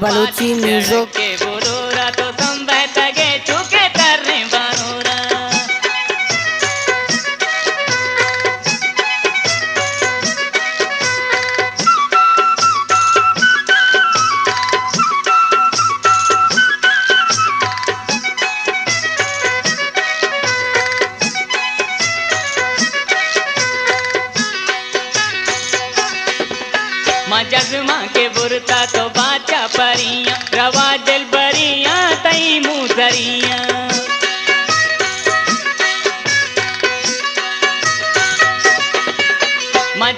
Balochi music के बुरोरा तो संबत गे चुके तरने बानोरा जगमा के बुरता तो बाचा परियां रवा दिल बरियां तई मुजरियां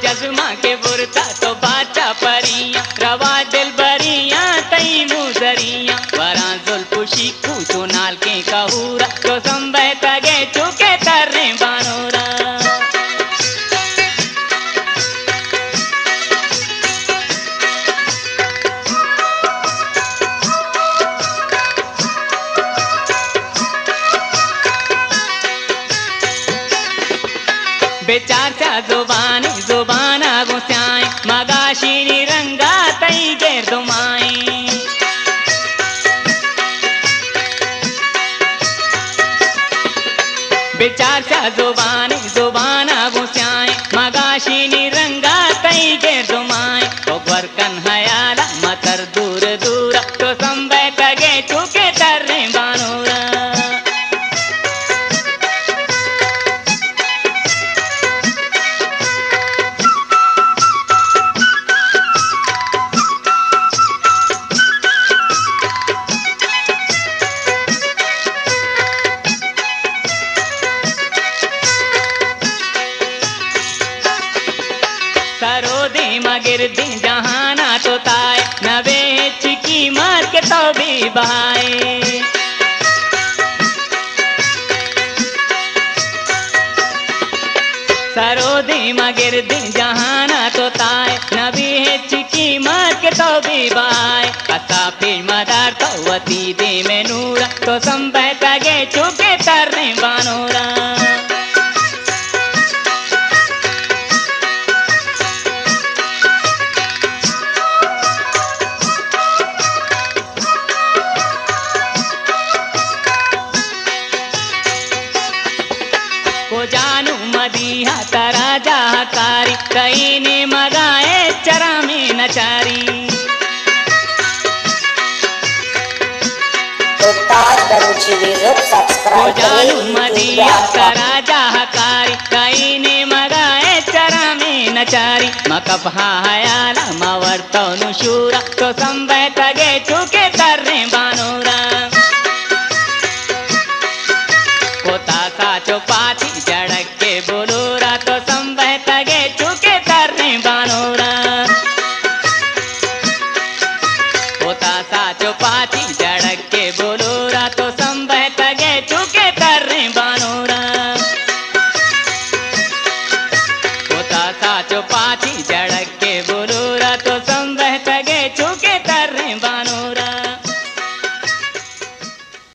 जगमा के बुरता तो बाचा परियां रवा दिल बरियां तई मुजरियां वरा जुल्फुशी कूचो नाल के कहूरा तो संबत गे चुके तरने बानोरा बेचाचा जुबानी जुबाना गुस्याए मगाशीनी रंगा तई गेर दुमाए बेचाचा जुबानी जुबाना गुस्याए मगाशीनी रंगा तई गेर दुमाए तो वर्कन हयाला मतर दूर दूर तो संबत गे चुके तरने बानोरा गिरदी जहाना तो ताए नवे चिकी मार के तो भी बहाए सरोदी मगिरदी जहाना तो ताए नवी चिकी मार के तो भी बहाए कसा फिर मदार तो वती दे में नूरा तो संबत गे चुके तरने बानोरा जानू मदीहा तरा जाकारी कई ने मगाए चरा में नचारी जानू मदीहा तरा जाकारी कई ने मगाए चरा में नचारी मकफहा हयाला मवर तो नुशूरा तो संबत गे चुके तरने बानोरा कोता सा चुपा